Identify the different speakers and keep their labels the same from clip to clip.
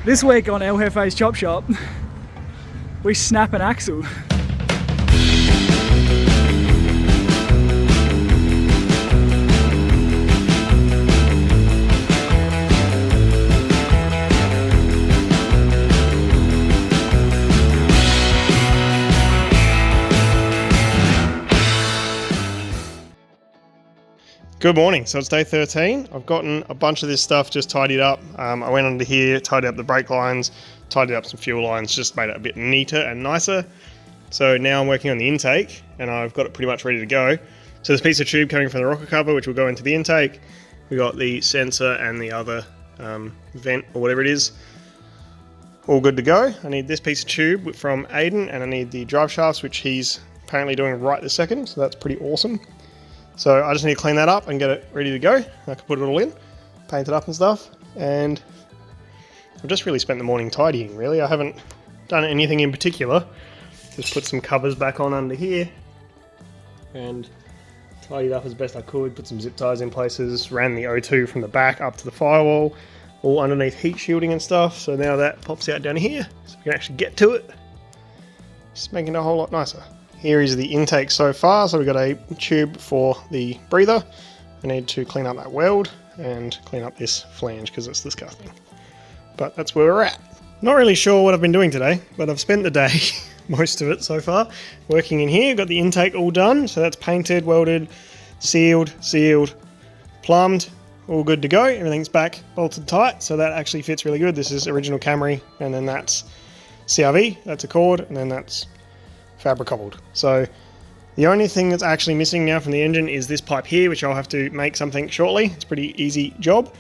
Speaker 1: This week on El Jefe's Chopshop, we snap an axle.
Speaker 2: Good morning. So it's day 13. I've gotten a bunch of this stuff just tidied up. I went under here, tidied up the brake lines, tidied up some fuel lines, just made it a bit neater and nicer. So now I'm working on the intake and I've got it pretty much ready to go. So this piece of tube coming from the rocker cover, which will go into the intake. We got the sensor and the other vent or whatever it is. All good to go. I need this piece of tube from Aiden and I need the drive shafts, which he's apparently doing right this second. So that's pretty awesome. So I just need to clean that up and get it ready to go. I can put it all in, paint it up and stuff. And I've just really spent the morning tidying, really. I haven't done anything in particular. Just put some covers back on under here and tidied up as best I could. Put some zip ties in places, ran the O2 from the back up to the firewall, all underneath heat shielding and stuff. So now that pops out down here, so we can actually get to it. Just making it a whole lot nicer. Here is the intake so far. So we've got a tube for the breather. I need to clean up that weld and clean up this flange because it's disgusting. But that's where we're at. Not really sure what I've been doing today, but I've spent the day, most of it so far, working in here. Got the intake all done. So that's painted, welded, sealed, plumbed, all good to go. Everything's back bolted tight. So that actually fits really good. This is original Camry and then that's CRV, that's Accord, and then that's fabric cobbled. So the only thing that's actually missing now from the engine is this pipe here, which I'll have to make something shortly. It's a pretty easy job.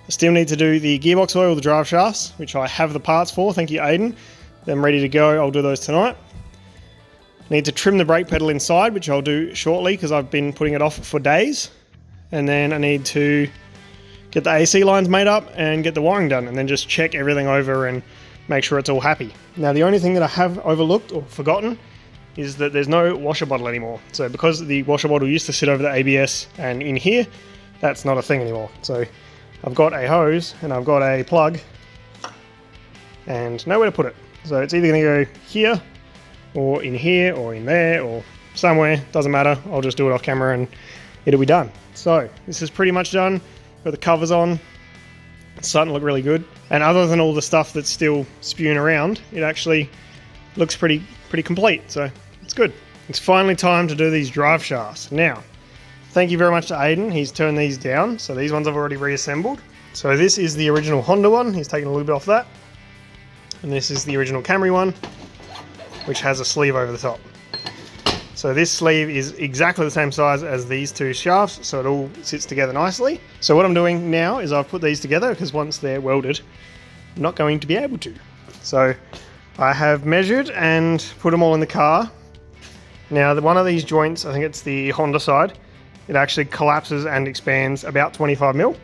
Speaker 2: I still need to do the gearbox oil, the drive shafts, which I have the parts for. Thank you, Aiden. They're ready to go. I'll do those tonight. Need to trim the brake pedal inside, which I'll do shortly because I've been putting it off for days. And then I need to get the AC lines made up and get the wiring done, and then just check everything over and make sure it's all happy. Now, the only thing that I have overlooked or forgotten is that there's no washer bottle anymore. So because the washer bottle used to sit over the ABS and in here, that's not a thing anymore. So I've got a hose and I've got a plug and nowhere to put it. So it's either gonna go here or in here or in there or somewhere, doesn't matter. I'll just do it off camera and it'll be done. So this is pretty much done. Got the covers on. It's starting to look really good. And other than all the stuff that's still spewing around, it actually looks pretty complete. So it's good. It's finally time to do these drive shafts. Now, thank you very much to Aiden. He's turned these down. So these ones I've already reassembled. So this is the original Honda one. He's taken a little bit off that. And this is the original Camry one, which has a sleeve over the top. So this sleeve is exactly the same size as these two shafts, so it all sits together nicely. So what I'm doing now is I've put these together because once they're welded, I'm not going to be able to. So I have measured and put them all in the car. Now, one of these joints, I think it's the Honda side, it actually collapses and expands about 25 mil.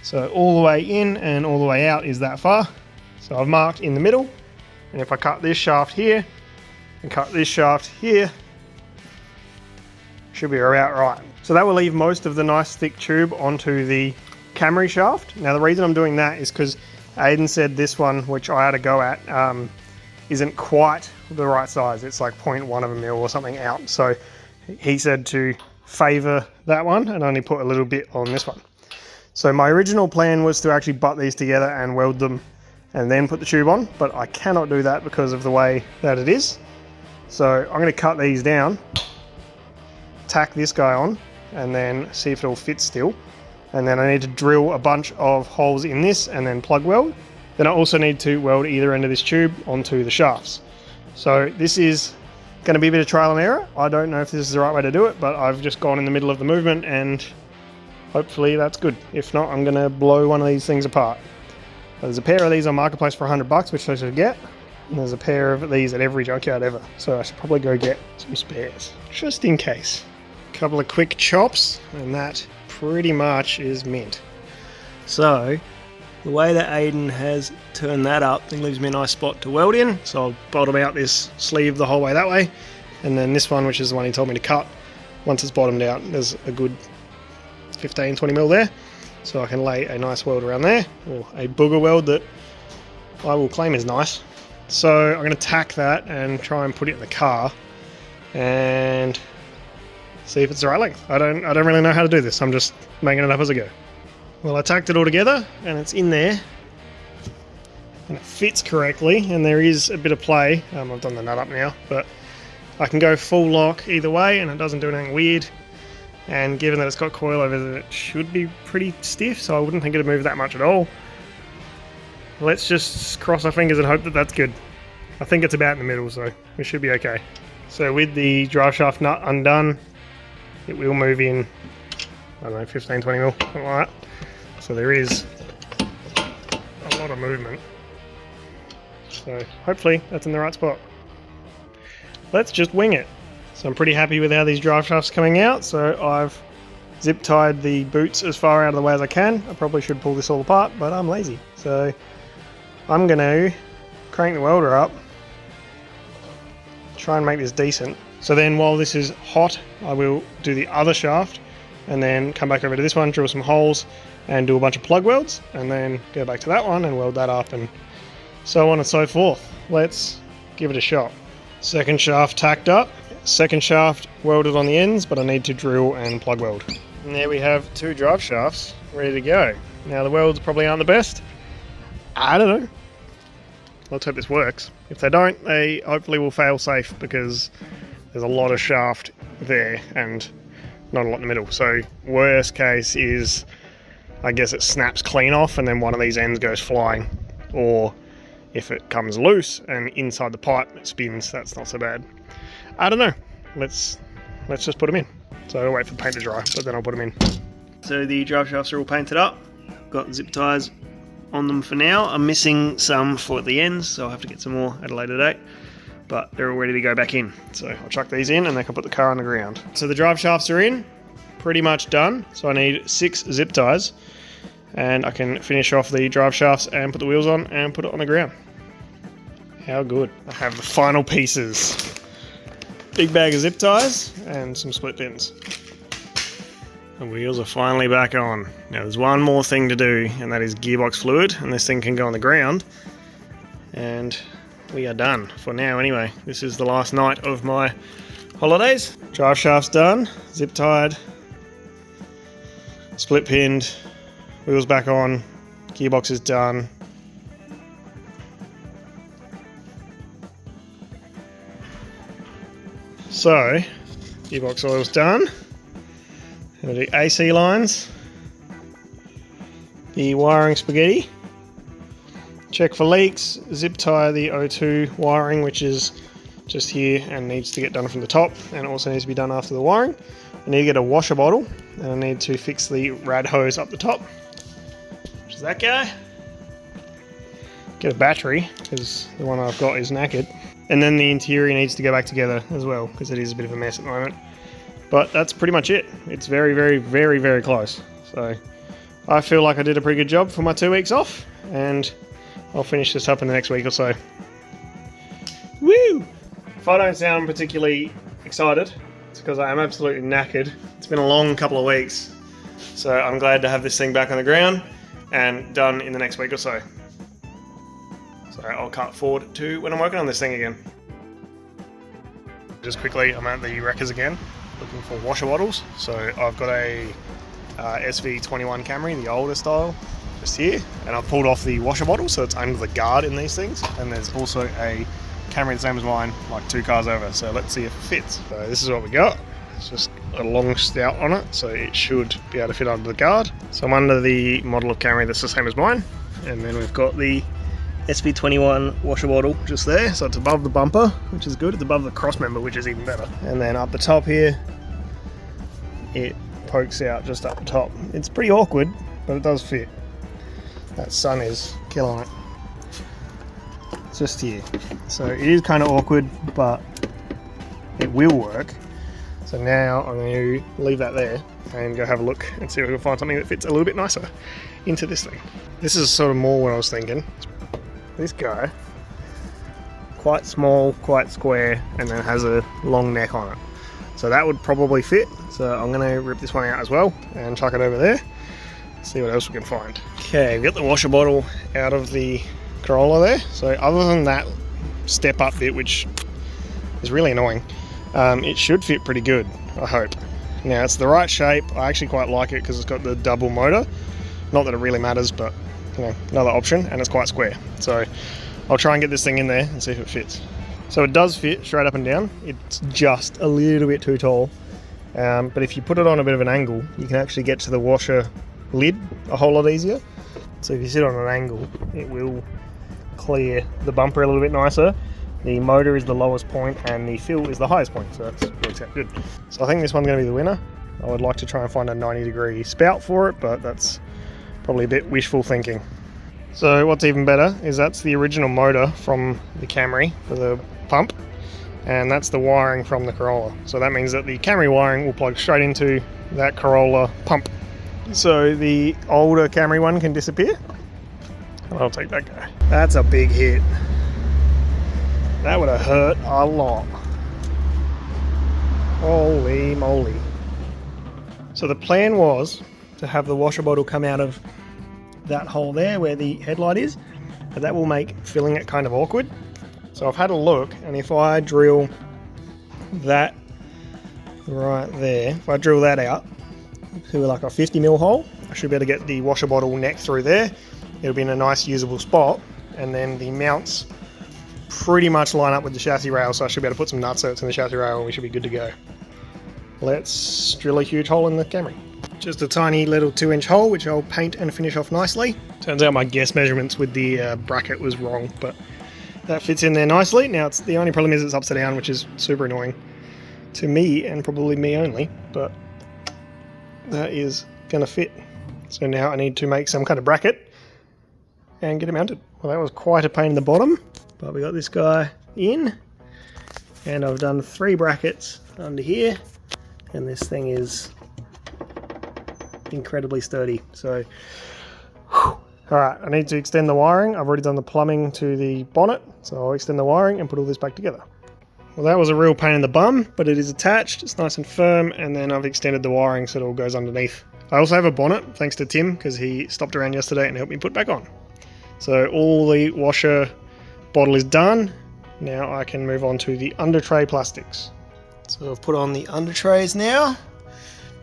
Speaker 2: So all the way in and all the way out is that far. So I've marked in the middle, and if I cut this shaft here and cut this shaft here, should be about right. So that will leave most of the nice thick tube onto the Camry shaft. Now the reason I'm doing that is because Aiden said this one, which I had a go at, isn't quite the right size. It's like 0.1 of a mil or something out. So he said to favor that one and only put a little bit on this one. So my original plan was to actually butt these together and weld them and then put the tube on, but I cannot do that because of the way that it is. So I'm going to cut these down, tack this guy on, and then see if it all fits still. And then I need to drill a bunch of holes in this and then plug weld. Then I also need to weld either end of this tube onto the shafts. So this is going to be a bit of trial and error. I don't know if this is the right way to do it, but I've just gone in the middle of the movement and hopefully that's good. If not, I'm going to blow one of these things apart. There's a pair of these on Marketplace for $100, which I should get. And there's a pair of these at every junkyard ever. So I should probably go get some spares, just in case. A couple of quick chops, and that pretty much is mint. So the way that Aiden has turned that up, it leaves me a nice spot to weld in. So I'll bottom out this sleeve the whole way that way. And then this one, which is the one he told me to cut, once it's bottomed out, there's a good 15-20 mil there. So I can lay a nice weld around there, or a booger weld that I will claim is nice. So I'm going to tack that and try and put it in the car and see if it's the right length. I don't really know how to do this. I'm just making it up as I go. Well, I tacked it all together and it's in there and it fits correctly, and there is a bit of play. I've done the nut up now, but I can go full lock either way and it doesn't do anything weird. And given that it's got coilover, it should be pretty stiff, so I wouldn't think it'd move that much at all. Let's just cross our fingers and hope that that's good. I think it's about in the middle, so we should be okay. So with the drive shaft nut undone, it will move in, I don't know, 15, 20 mil, something like that. So there is a lot of movement. So hopefully that's in the right spot. Let's just wing it. So I'm pretty happy with how these drive shafts are coming out. So I've zip tied the boots as far out of the way as I can. I probably should pull this all apart, but I'm lazy. So I'm going to crank the welder up, try and make this decent. So then while this is hot, I will do the other shaft and then come back over to this one, drill some holes and do a bunch of plug welds, and then go back to that one and weld that up, and so on and so forth. Let's give it a shot. Second shaft tacked up, second shaft welded on the ends, but I need to drill and plug weld. And there we have two drive shafts ready to go. Now the welds probably aren't the best. I don't know. Let's hope this works. If they don't, they hopefully will fail safe, because there's a lot of shaft there and not a lot in the middle. So worst case is, I guess it snaps clean off and then one of these ends goes flying, or if it comes loose and inside the pipe it spins, that's not so bad. I don't know. Let's just put them in. So I'll wait for the paint to dry, but then I'll put them in. So the drive shafts are all painted up. Got zip ties on them for now. I'm missing some for the ends, so I'll have to get some more at a later date. But they're all ready to go back in. So I'll chuck these in and they can put the car on the ground. So the drive shafts are in, pretty much done. So I need 6 zip ties and I can finish off the drive shafts and put the wheels on and put it on the ground. How good. I have the final pieces. Big bag of zip ties and some split pins. The wheels are finally back on. Now there's one more thing to do, and that is gearbox fluid, and this thing can go on the ground. And we are done, for now anyway. This is the last night of my holidays. Drive shaft's done, zip tied, split pinned, wheels back on, gearbox is done. So, gearbox oil's done. I'm going to do AC lines, the wiring spaghetti, check for leaks, zip tie the O2 wiring, which is just here and needs to get done from the top, and it also needs to be done after the wiring. I need to get a washer bottle, and I need to fix the rad hose up the top, which is that guy. Get a battery, because the one I've got is knackered. And then the interior needs to go back together as well, because it is a bit of a mess at the moment. But that's pretty much it. It's very, very, very, very close. So I feel like I did a pretty good job for my 2 weeks off, and I'll finish this up in the next week or so. Woo! If I don't sound particularly excited, it's because I am absolutely knackered. It's been a long couple of weeks, so I'm glad to have this thing back on the ground and done in the next week or so. So I'll cut forward to when I'm working on this thing again. Just quickly, I'm at the wreckers again, looking for washer bottles. So I've got a SV10 Camry, the older style, just here, and I've pulled off the washer bottle, so it's under the guard in these things. And there's also a Camry the same as mine, like 2 cars over. So let's see if it fits. So this is what we got. It's just a long stout on it, so it should be able to fit under the guard. So I'm under the model of Camry that's the same as mine, and then we've got the SV10 washer bottle just there, so it's above the bumper, which is good. It's above the cross member, which is even better. And then up the top here, it pokes out just up the top. It's pretty awkward, but it does fit. That sun is killing it. It's just here. So it is kind of awkward, but it will work. So now I'm going to leave that there and go have a look and see if we can find something that fits a little bit nicer into this thing. This is sort of more what I was thinking. This guy, quite small, quite square, and then has a long neck on it. So that would probably fit. So I'm going to rip this one out as well and chuck it over there. See what else we can find. Okay, we've got the washer bottle out of the Corolla there. So other than that step up bit, which is really annoying, it should fit pretty good, I hope. Now it's the right shape. I actually quite like it because it's got the double motor. Not that it really matters, but you know, another option, and it's quite square. So I'll try and get this thing in there and see if it fits. So it does fit straight up and down. It's just a little bit too tall. But if you put it on a bit of an angle, you can actually get to the washer lid a whole lot easier. So if you sit on an angle, it will clear the bumper a little bit nicer. The motor is the lowest point and the fill is the highest point, so that works out good. So I think this one's going to be the winner. I would like to try and find a 90-degree spout for it, but that's probably a bit wishful thinking. So what's even better is that's the original motor from the Camry for the pump, and that's the wiring from the Corolla. So that means that the Camry wiring will plug straight into that Corolla pump. So the older Camry one can disappear. I'll take that guy. That's a big hit. That would have hurt a lot. Holy moly. So the plan was to have the washer bottle come out of that hole there where the headlight is, but that will make filling it kind of awkward. So I've had a look, and if I drill that right there, if I drill that out to like a 50mm hole, I should be able to get the washer bottle neck through there. It'll be in a nice usable spot, and then the mounts pretty much line up with the chassis rail, so I should be able to put some nutserts in the chassis rail and we should be good to go. Let's drill a huge hole in the Camry. Just a tiny little 2-inch hole, which I'll paint and finish off nicely. Turns out my guess measurements with the bracket was wrong, but that fits in there nicely. Now, the only problem is it's upside down, which is super annoying to me and probably me only, but that is going to fit. So now I need to make some kind of bracket and get it mounted. Well, that was quite a pain in the bottom, but we got this guy in, and I've done 3 brackets under here, and this thing is incredibly sturdy. So alright, I need to extend the wiring. I've already done the plumbing to the bonnet, so I'll extend the wiring and put all this back together. Well, that was a real pain in the bum, but it is attached, it's nice and firm, and then I've extended the wiring so it all goes underneath. I also have a bonnet, thanks to Tim, because he stopped around yesterday and helped me put back on. So all the washer bottle is done. Now I can move on to the under tray plastics. So I've put on the under trays now.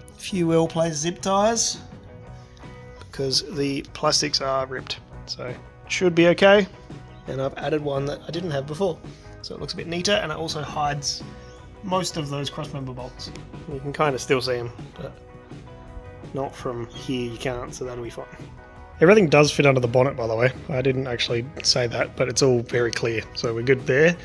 Speaker 2: A few well-placed zip ties because the plastics are ripped. So it should be okay. And I've added one that I didn't have before. So it looks a bit neater, and it also hides most of those crossmember bolts. You can kind of still see them, but not from here you can't, so that'll be fine. Everything does fit under the bonnet, by the way. I didn't actually say that, but it's all very clear, so we're good there.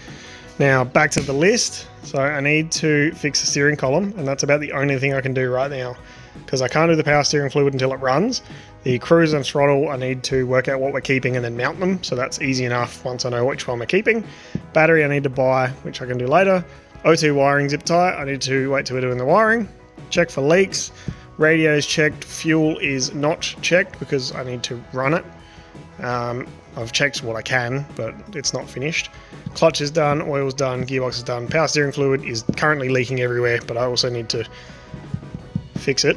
Speaker 2: Now back to the list. So I need to fix the steering column, and that's about the only thing I can do right now, because I can't do the power steering fluid until it runs. The cruise and throttle, I need to work out what we're keeping and then mount them, so that's easy enough once I know which one we're keeping. Battery I need to buy, which I can do later. O2 wiring zip tie, I need to wait till we're doing the wiring. Check for leaks. Radio is checked, fuel is not checked because I need to run it. I've checked what I can, but it's not finished. Clutch is done, oil's done, gearbox is done. Power steering fluid is currently leaking everywhere, but I also need to fix it.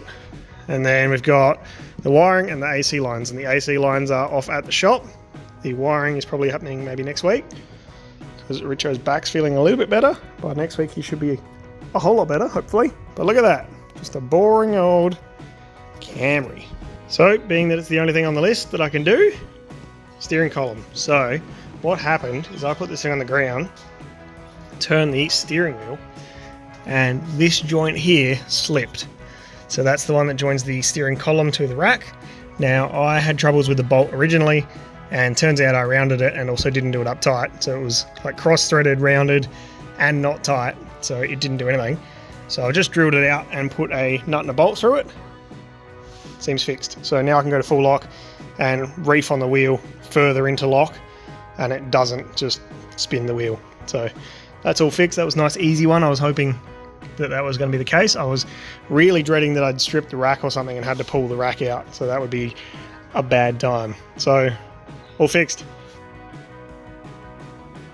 Speaker 2: And then we've got the wiring and the AC lines, and the AC lines are off at the shop. The wiring is probably happening maybe next week, because Richo's back's feeling a little bit better. By next week he should be a whole lot better, hopefully. But look at that. Just a boring old Camry. So, being that it's the only thing on the list that I can do, steering column. So, what happened is I put this thing on the ground, turned the steering wheel, and this joint here slipped. So that's the one that joins the steering column to the rack. Now, I had troubles with the bolt originally, and turns out I rounded it and also didn't do it up tight. So it was like cross-threaded, rounded, and not tight. So it didn't do anything. So I just drilled it out and put a nut and a bolt through it. Seems fixed. So now I can go to full lock and reef on the wheel further into lock, and it doesn't just spin the wheel. So that's all fixed. That was a nice easy one. I was hoping that was going to be the case. I was really dreading that I'd strip the rack or something and had to pull the rack out. So that would be a bad time. So all fixed.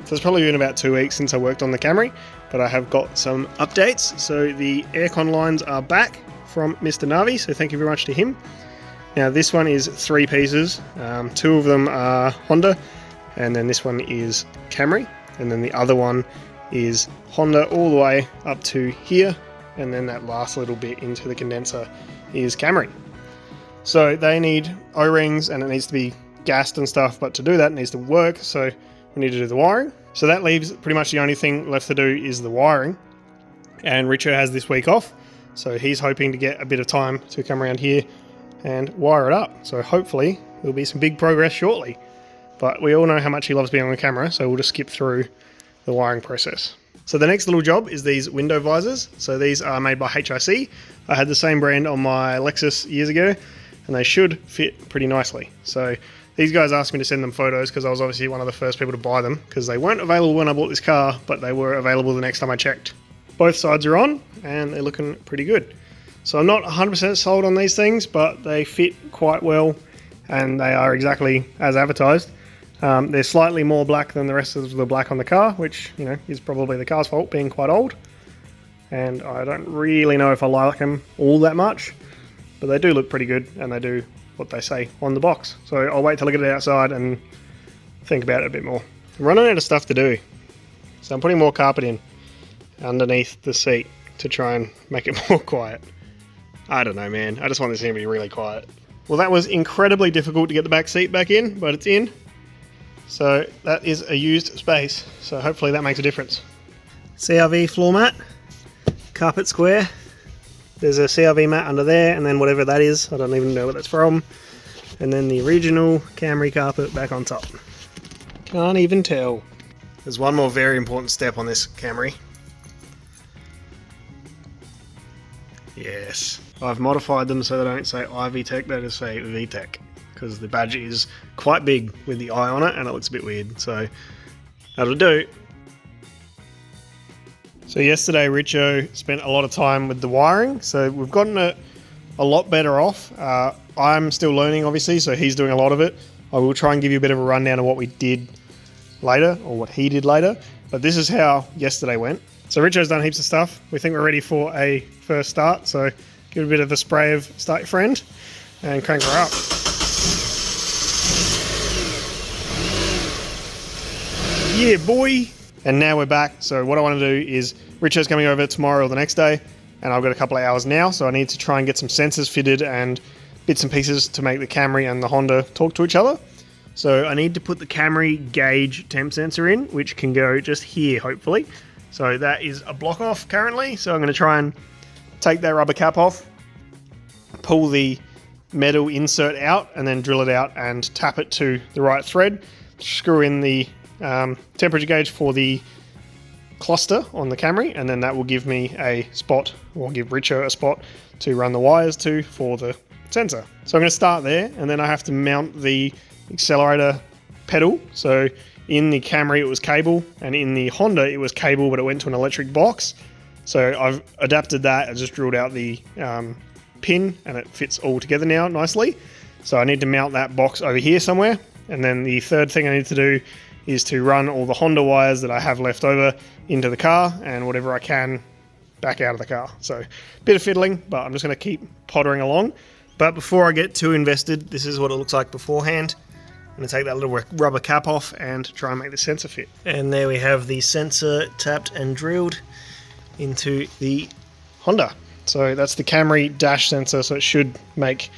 Speaker 2: So it's probably been about 2 weeks since I worked on the Camry, but I have got some updates. So the aircon lines are back from Mr. Navi, so thank you very much to him. Now this one is 3 pieces. 2 of them are Honda, and then this one is Camry, and then the other one is Honda all the way up to here, and then that last little bit into the condenser is Camry. So they need O-rings and it needs to be gassed and stuff, but to do that it needs to work, so we need to do the wiring. So that leaves pretty much the only thing left to do is the wiring, and Richo has this week off, so he's hoping to get a bit of time to come around here and wire it up. So hopefully there'll be some big progress shortly, but we all know how much he loves being on the camera, so we'll just skip through the wiring process. So the next little job is these window visors. So these are made by HIC. I had the same brand on my Lexus years ago, and they should fit pretty nicely. So these guys asked me to send them photos because I was obviously one of the first people to buy them, because they weren't available when I bought this car, but they were available the next time I checked. Both sides are on and they're looking pretty good. So I'm not 100% sold on these things, but they fit quite well and they are exactly as advertised. They're slightly more black than the rest of the black on the car, which, you know, is probably the car's fault, being quite old. And I don't really know if I like them all that much, but they do look pretty good and they do what they say on the box. So I'll wait till I get it outside and think about it a bit more. I'm running out of stuff to do, so I'm putting more carpet in underneath the seat to try and make it more quiet. I don't know, man. I just want this thing to be really quiet. Well, that was incredibly difficult to get the back seat back in, but it's in. So that is a used space, so hopefully that makes a difference. CRV floor mat, carpet square. There's a CRV mat under there, and then whatever that is, I don't even know what that's from. And then the original Camry carpet back on top. Can't even tell. There's one more very important step on this Camry. Yes, I've modified them so they don't say iVTEC, they just say VTEC, because the badge is quite big with the eye on it and it looks a bit weird, so that'll do. So yesterday Richo spent a lot of time with the wiring, so we've gotten it a lot better off. I'm still learning obviously, so he's doing a lot of it. I will try and give you a bit of a rundown of what we did later, or what he did later, but this is how yesterday went. So Richo's done heaps of stuff. We think we're ready for a first start, so give it a bit of a spray of Start Your Friend and crank her up. Yeah, boy! And now we're back, so what I want to do is, Richo's coming over tomorrow or the next day, and I've got a couple of hours now, so I need to try and get some sensors fitted and bits and pieces to make the Camry and the Honda talk to each other. So I need to put the Camry gauge temp sensor in, which can go just here, hopefully. So that is a block off currently, so I'm going to try and take that rubber cap off, pull the metal insert out, and then drill it out and tap it to the right thread, screw in the temperature gauge for the cluster on the Camry, and then that will give me a spot, or give Richo a spot to run the wires to for the sensor. So I'm going to start there, and then I have to mount the accelerator pedal. So in the Camry it was cable, and in the Honda it was cable, but it went to an electric box. So I've adapted that. I just drilled out the pin and it fits all together now nicely. So I need to mount that box over here somewhere. And then the third thing I need to do is to run all the Honda wires that I have left over into the car, and whatever I can back out of the car. So a bit of fiddling, but I'm just going to keep pottering along. But before I get too invested, this is what it looks like beforehand. I'm going to take that little rubber cap off and try and make the sensor fit. And there we have the sensor tapped and drilled into the Honda. So that's the Camry dash sensor, so it should make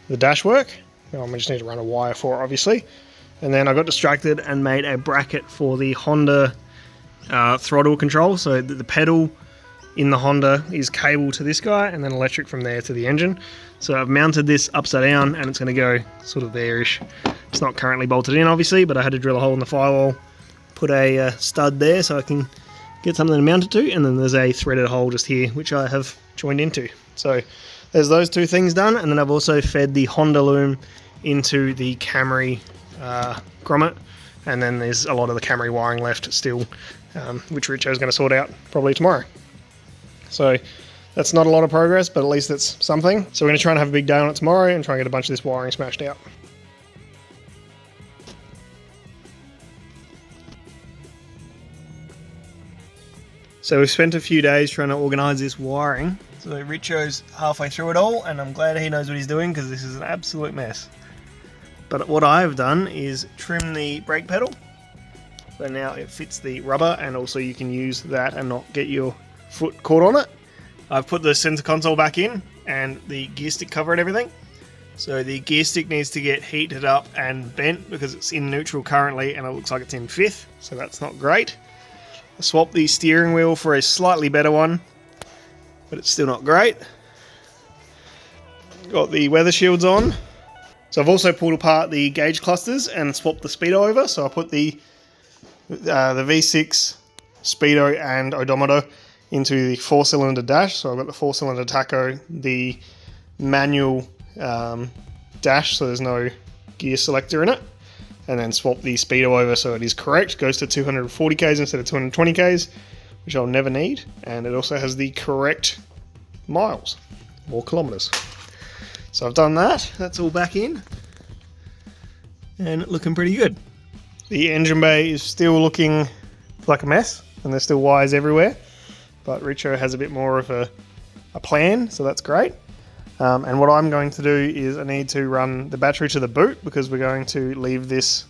Speaker 2: the dash work. I just need to run a wire for it, obviously. And then I got distracted and made a bracket for the Honda throttle control. So the pedal in the Honda is cable to this guy, and then electric from there to the engine. So I've mounted this upside down, and it's going to go sort of there-ish. It's not currently bolted in, obviously, but I had to drill a hole in the firewall, put a stud there so I can get something to mount it to, and then there's a threaded hole just here, which I have joined into. So there's those two things done, and then I've also fed the Honda loom into the Camry grommet, and then there's a lot of the Camry wiring left still, which Richo's going to sort out probably tomorrow. So that's not a lot of progress, but at least it's something. So we're going to try and have a big day on it tomorrow and try and get a bunch of this wiring smashed out. So we've spent a few days trying to organise this wiring. So Richo's halfway through it all, and I'm glad he knows what he's doing because this is an absolute mess. But what I've done is trim the brake pedal. So now it fits the rubber, and also you can use that and not get your foot caught on it. I've put the center console back in and the gear stick cover and everything. So the gear stick needs to get heated up and bent because it's in neutral currently and it looks like it's in fifth, so that's not great. I swapped the steering wheel for a slightly better one, but it's still not great. Got the weather shields on. So I've also pulled apart the gauge clusters and swapped the speedo over. So I put the V6 speedo and odometer into the 4-cylinder dash. So I've got the 4-cylinder tacho, the manual dash, so there's no gear selector in it, and then swap the speedo over so it is correct. Goes to 240 k's instead of 220 k's, which I'll never need, and it also has the correct miles or kilometers. So I've done that. That's all back in and looking pretty good. The engine bay is still looking like a mess, and there's still wires everywhere, but Richo has a bit more of a plan, so that's great. And what I'm going to do is I need to run the battery to the boot because we're going to leave this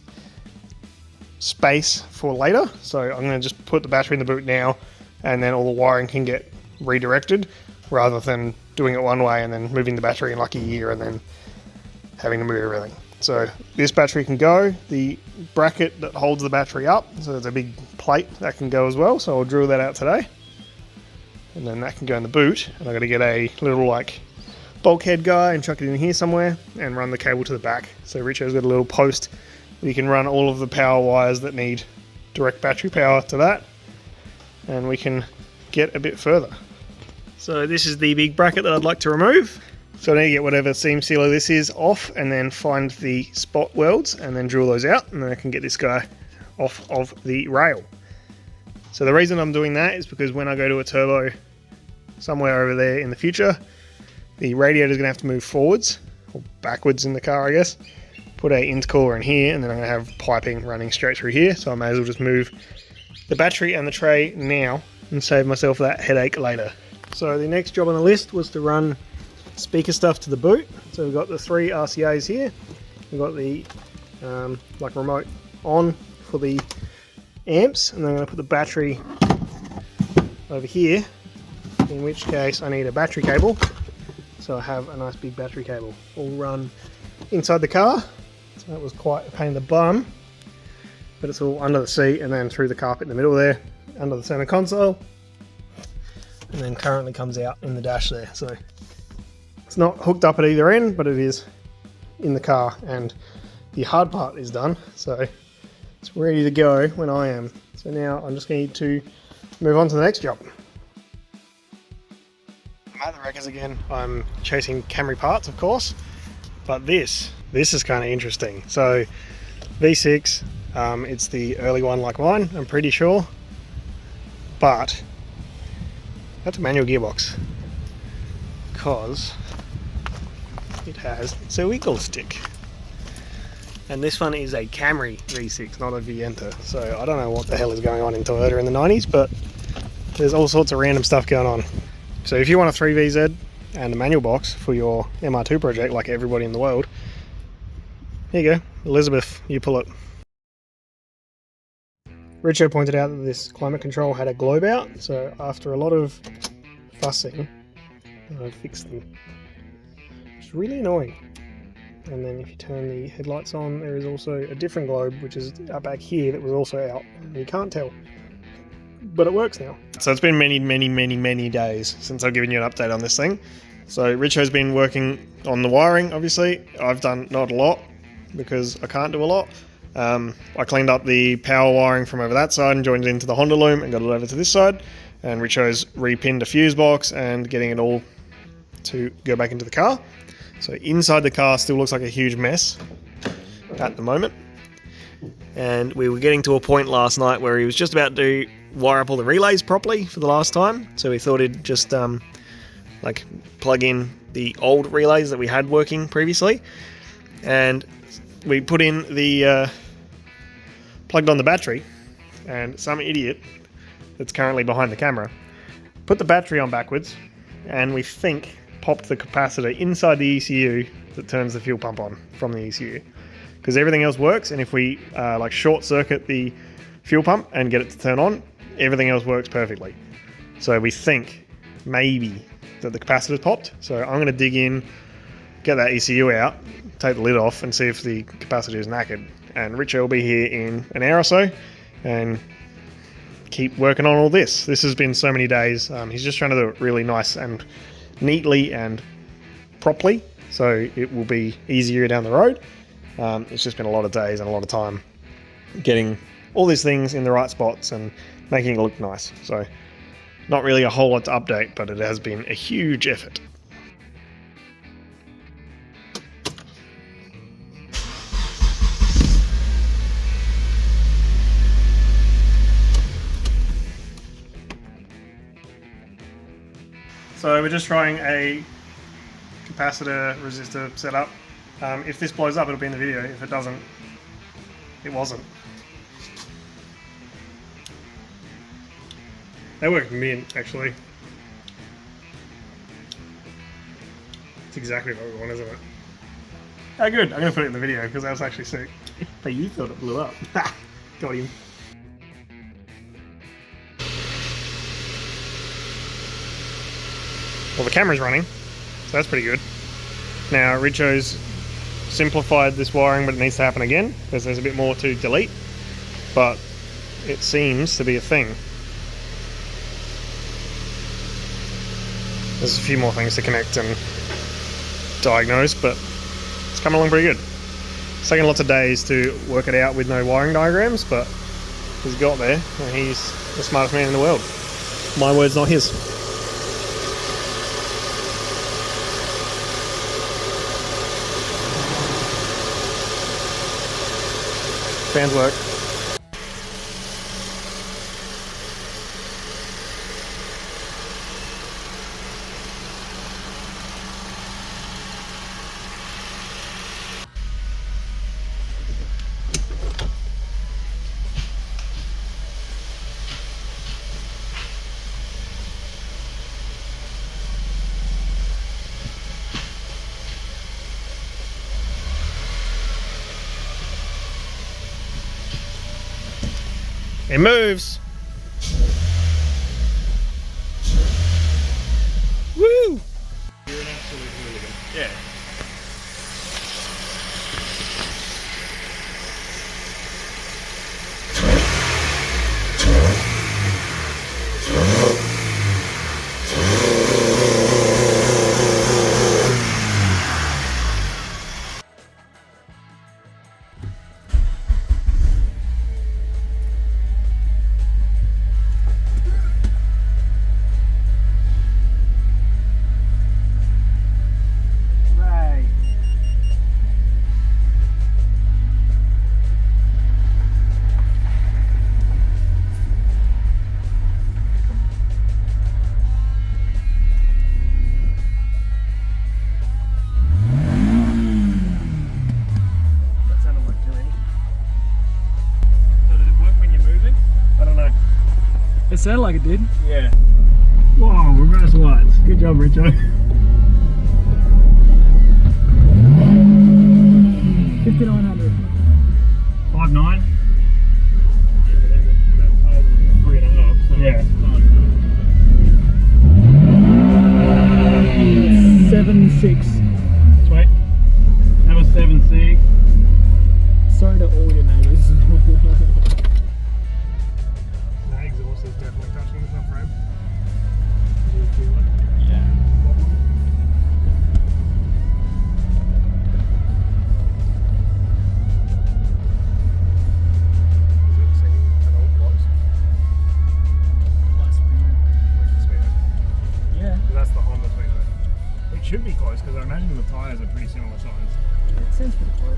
Speaker 2: space for later. So I'm going to just put the battery in the boot now, and then all the wiring can get redirected rather than doing it one way and then moving the battery in like a year and then having to move everything. So this battery can go. The bracket that holds the battery up, so there's a big plate that can go as well. So I'll drill that out today, and then that can go in the boot. And I've got to get a little like bulkhead guy and chuck it in here somewhere and run the cable to the back. So Richo's got a little post where you can run all of the power wires that need direct battery power to that, and we can get a bit further. So this is the big bracket that I'd like to remove. So I need to get whatever seam sealer this is off and then find the spot welds and then drill those out, and then I can get this guy off of the rail. So the reason I'm doing that is because when I go to a turbo somewhere over there in the future, the radiator is going to have to move forwards, or backwards in the car, I guess. Put a intercooler in here, and then I'm going to have piping running straight through here, so I may as well just move the battery and the tray now and save myself that headache later. So the next job on the list was to run speaker stuff to the boot. So we've got the 3 RCAs here. We've got the like remote on for the amps, and then I'm going to put the battery over here, in which case I need a battery cable. So I have a nice big battery cable all run inside the car. So that was quite a pain in the bum, but it's all under the seat and then through the carpet in the middle there, under the center console, and then currently comes out in the dash there. So it's not hooked up at either end, but it is in the car, and the hard part is done. So it's ready to go when I am. So now I'm just going to move on to the next job. I'm at the wreckers again. I'm chasing Camry parts, of course, but this is kind of interesting. So V6, it's the early one like mine, I'm pretty sure, but that's a manual gearbox because it has a wiggle stick. And this one is a Camry V6, not a Vienta. So I don't know what the hell is going on in Toyota in the 90s, but there's all sorts of random stuff going on. So if you want a 3VZ and a manual box for your MR2 project, like everybody in the world, here you go, Elizabeth, you pull it. Richo pointed out that this climate control had a globe out, so after a lot of fussing, I fixed them. It's really annoying. And then if you turn the headlights on, there is also a different globe, which is up back here, that was also out. You can't tell, but it works now. So it's been many days since I've given you an update on this thing. So Richo's been working on the wiring, obviously. I've done not a lot because I can't do a lot. I cleaned up the power wiring from over that side and joined it into the Honda loom and got it over to this side. And Richo's repinned a fuse box and getting it all to go back into the car. So inside the car still looks like a huge mess at the moment. And we were getting to a point last night where he was just about to wire up all the relays properly for the last time. So we thought he'd just like plug in the old relays that we had working previously. And we put in the plugged on the battery, and some idiot that's currently behind the camera put the battery on backwards, and we think popped the capacitor inside the ECU that turns the fuel pump on from the ECU. because everything else works, and if we like short circuit the fuel pump and get it to turn on, everything else works perfectly. So we think maybe that the capacitor's popped. So I'm going to dig in, get that ECU out, take the lid off and see if the capacitor is knackered. And Richard will be here in an hour or so and keep working on all this. This has been so many days. He's just trying to do it really nice and neatly and properly, so it will be easier down the road. It's just been a lot of days and a lot of time getting all these things in the right spots and making it look nice. So not really a whole lot to update, but it has been a huge effort. So we're just trying a capacitor resistor setup. If this blows up, it'll be in the video. If it doesn't, it wasn't. They work mint, actually. It's exactly what we want, isn't it? Oh, good. I'm going to put it in the video because that was actually sick. But you thought it blew up. Got him. Well, the camera's running, so that's pretty good. Now, Richo's simplified this wiring, but it needs to happen again because there's a bit more to delete. But it seems to be a thing. There's a few more things to connect and diagnose, but it's coming along pretty good. It's taken lots of days to work it out with no wiring diagrams, but he's got there, and he's the smartest man in the world. My word's not his. Fans work. It moves. Woo! You're an absolute hooligan. Yeah.
Speaker 1: It sounded like it did.
Speaker 2: Yeah. Whoa, reverse lights. Good job, Richo.
Speaker 1: 5900.
Speaker 2: 5.9? Yeah, 3.5. So yeah.
Speaker 1: 7.6.
Speaker 2: Sweet. That was 7.6.
Speaker 1: Sorry to all your neighbours.
Speaker 2: That exhaust is definitely touching the subframe. Do you feel it? Yeah. Is it singing at all close?
Speaker 1: Like
Speaker 2: Speedo?
Speaker 1: yeah.
Speaker 2: That's the Honda Speedo. It should be close because I imagine the tyres are pretty similar size.
Speaker 1: It sounds pretty close.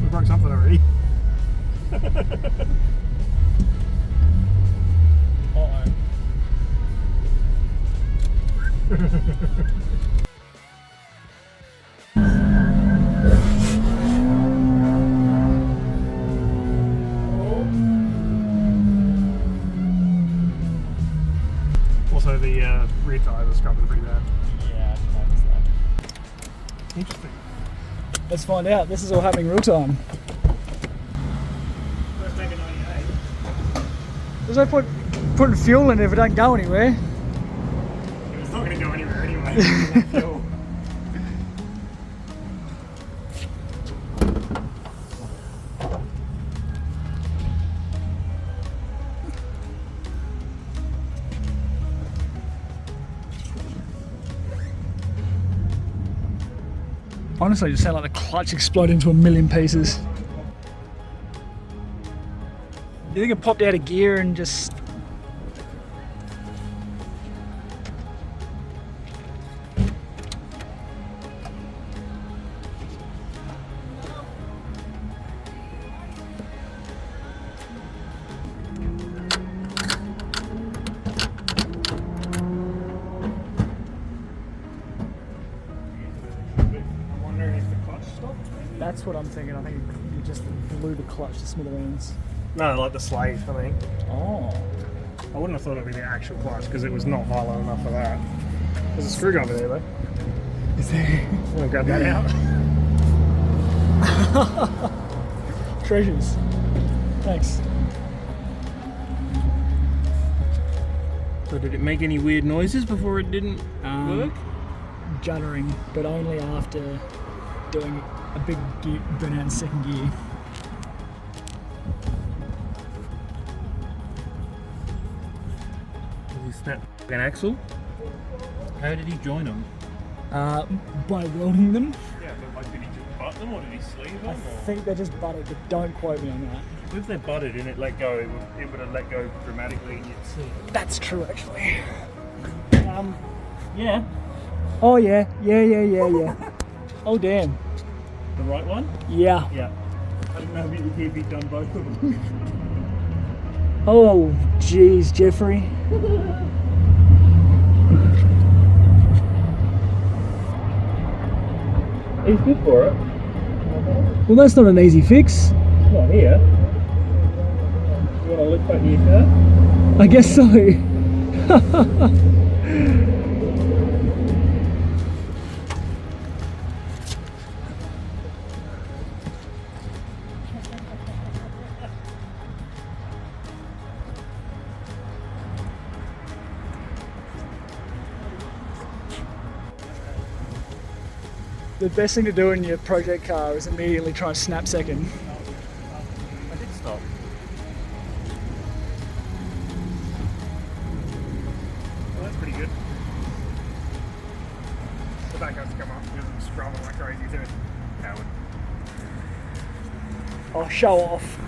Speaker 2: We broke something already. also the rear tyres are scrubbing pretty bad.
Speaker 3: Yeah, I noticed that.
Speaker 2: Interesting.
Speaker 1: Let's find out. This is all happening real time.
Speaker 2: Let's make a 98.
Speaker 1: There's no point putting fuel in it if it don't go anywhere.
Speaker 2: It's not going to go anywhere anyway. Fuel.
Speaker 1: Honestly, it just sounded like the clutch exploded into a million pieces. You think it popped out of gear and just... That's what I'm thinking. I think you just blew the clutch to smithereens.
Speaker 2: No, like the slave, I think.
Speaker 1: Oh.
Speaker 2: I wouldn't have thought it'd be the actual clutch because it was not violent enough for that. There's a screwdriver there though.
Speaker 1: Is there?
Speaker 2: I'm gonna grab that out.
Speaker 1: Treasures. Thanks.
Speaker 3: So did it make any weird noises before it didn't work?
Speaker 1: Juddering, but only after doing a big gear, burn out in second gear.
Speaker 3: Did he snap an axle? How did he join them?
Speaker 1: By welding them.
Speaker 3: Yeah, but like, did he just butt them or did he sleeve them?
Speaker 1: I think they just butted, but don't quote me on that.
Speaker 3: If they butted and it let go, it would have let go dramatically and you'd see.
Speaker 1: That's true, actually.
Speaker 3: Yeah.
Speaker 1: Oh yeah. Oh damn.
Speaker 3: The right one?
Speaker 1: Yeah.
Speaker 3: Yeah. I didn't know if he'd done both of them.
Speaker 1: Oh jeez, Jeffrey.
Speaker 3: He's good for it.
Speaker 1: Well, that's not an easy fix.
Speaker 3: Not here. You want to lift back to your car?
Speaker 1: I guess so. The best thing to do in your project car is immediately try and snap second.
Speaker 3: I did stop.
Speaker 2: Well, that's pretty good. The back has to come up because I'm scrubbing like crazy too. Coward.
Speaker 1: Oh, show off.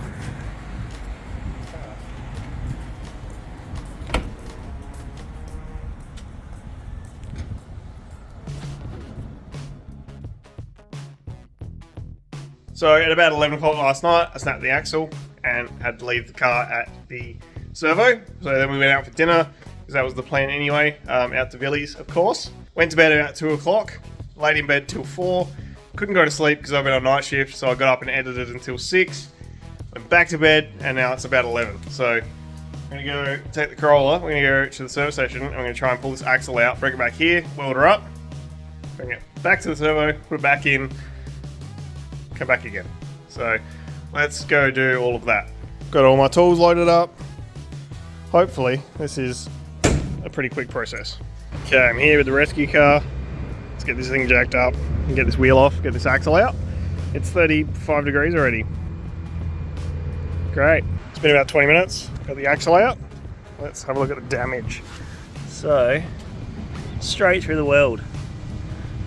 Speaker 2: So at about 11 o'clock last night, I snapped the axle and had to leave the car at the servo. So then we went out for dinner, because that was the plan anyway, out to Billy's, of course. Went to bed about 2 o'clock, laid in bed till 4. Couldn't go to sleep because I've been on night shift, so I got up and edited until 6. Went back to bed, and now it's about 11. So I'm going to go take the Corolla, we're going to go to the service station, and I'm going to try and pull this axle out, bring it back here, weld her up, bring it back to the servo, put it back in, come back again. So let's go do all of that. Got all my tools loaded up. Hopefully this is a pretty quick process. Okay, I'm here with the rescue car. Let's get this thing jacked up and get this wheel off, get this axle out. It's 35 degrees already. Great. It's been about 20 minutes. Got the axle out. Let's have a look at the damage. So, straight through the weld.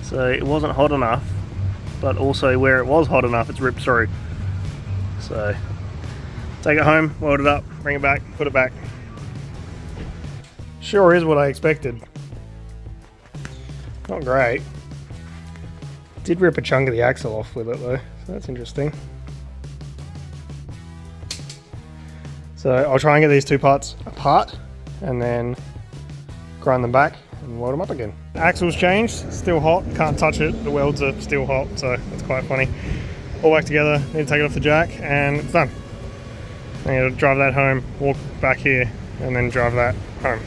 Speaker 2: So it wasn't hot enough, but also where it was hot enough, it's ripped through. So, take it home, weld it up, bring it back, put it back. Sure is what I expected. Not great. Did rip a chunk of the axle off with it though, so that's interesting. So I'll try and get these two parts apart and then grind them back and weld them up again. The axle's changed, still hot, can't touch it, the welds are still hot, so that's quite funny. All back together, need to take it off the jack and it's done. I need to drive that home, walk back here and then drive that home.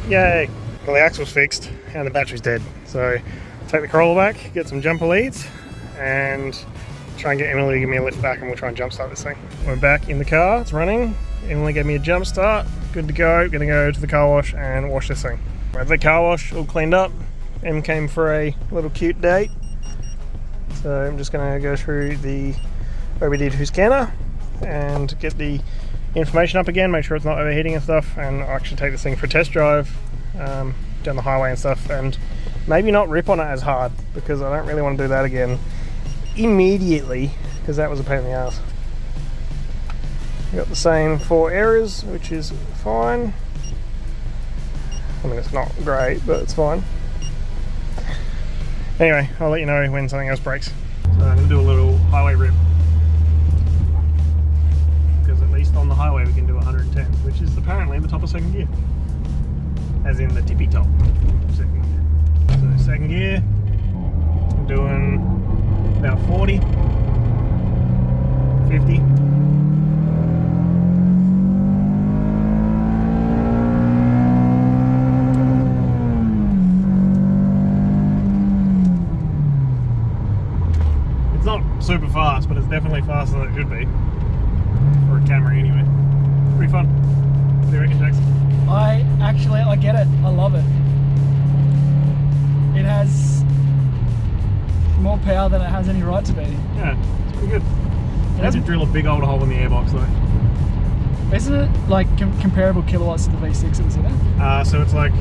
Speaker 2: Yay! Well, the axle's fixed and the battery's dead. So take the Corolla back, get some jumper leads, and try and get Emily to give me a lift back, and we'll try and jump start this thing. We're back in the car, it's running. Emily gave me a jump start, good to go. Gonna go to the car wash and wash this thing. We're at the car wash, all cleaned up. Em came for a little cute date. So I'm just gonna go through the OBD2 scanner and get the information up again, make sure it's not overheating and stuff, and I'll actually take this thing for a test drive down the highway and stuff, and maybe not rip on it as hard, because I don't really want to do that again immediately, because that was a pain in the ass. Got the same 4 areas, which is fine. I mean, it's not great, but it's fine. Anyway, I'll let you know when something else breaks. So I'm going to do a little highway rip, because at least on the highway we can do 110, which is apparently the top of second gear, as in the tippy top second gear. So second gear, I'm doing about 40, 50. Super fast, but it's definitely faster than it should be for a Camry anyway. Pretty fun. What do you reckon, Jackson?
Speaker 1: I get it. I love it. It has more power than it has any right to be.
Speaker 2: Yeah, it's pretty good. It has to drill a big old hole in the airbox though.
Speaker 1: Isn't it like comparable kilowatts to the V6 that was in it?
Speaker 2: So it's like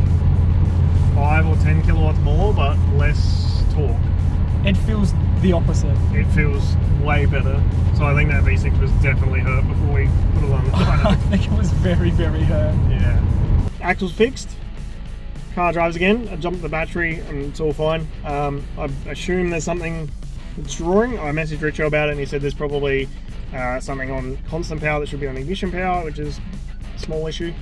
Speaker 2: 5 or 10 kilowatts more, but less torque.
Speaker 1: It feels the opposite.
Speaker 2: It feels way better. So I think that V6 was definitely hurt before we put it on the
Speaker 1: I think it was very, very hurt.
Speaker 2: Yeah. Axle's fixed. Car drives again. I jumped the battery and it's all fine. I assume there's something that's drawing. I messaged Richo about it and he said there's probably something on constant power that should be on ignition power, which is a small issue.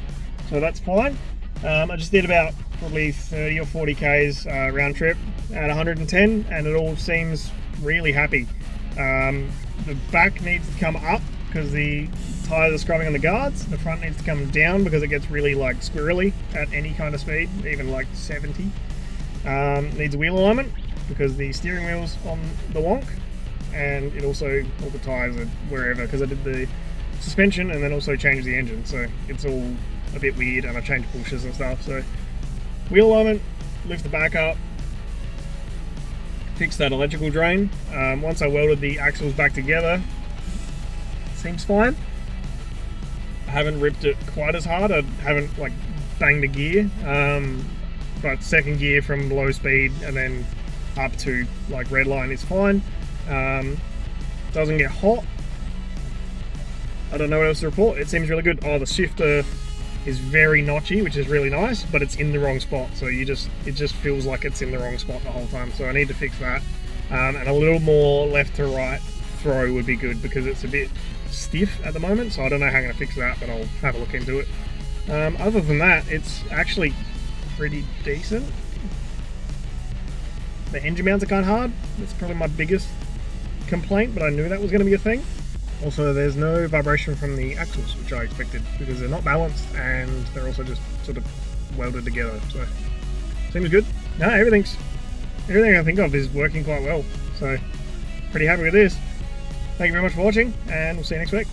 Speaker 2: So that's fine. I just did about probably 30 or 40 Ks round trip at 110 and it all seems really happy. The back needs to come up because the tyres are scrubbing on the guards. The front needs to come down because it gets really like squirrely at any kind of speed, even like 70. Needs a wheel alignment because the steering wheel's on the wonk, and it also, all the tyres are wherever, because I did the suspension and then also changed the engine, so it's all a bit weird, and I changed bushes and stuff. So wheel alignment, lift the back up, fix that electrical drain. Once I welded the axles back together, seems fine. I haven't ripped it quite as hard. I haven't like banged a gear, but second gear from low speed and then up to like red line is fine. Doesn't get hot. I don't know what else to report. It seems really good. Oh, the shifter is very notchy, which is really nice, but it's in the wrong spot. So it just feels like it's in the wrong spot the whole time. So I need to fix that. And a little more left to right throw would be good because it's a bit stiff at the moment. So I don't know how I'm going to fix that, but I'll have a look into it. Other than that, it's actually pretty decent. The engine mounts are kind of hard. That's probably my biggest complaint, but I knew that was going to be a thing. Also, there's no vibration from the axles, which I expected, because they're not balanced and they're also just sort of welded together. So, seems good. No, everything I think of is working quite well. So, pretty happy with this. Thank you very much for watching, and we'll see you next week.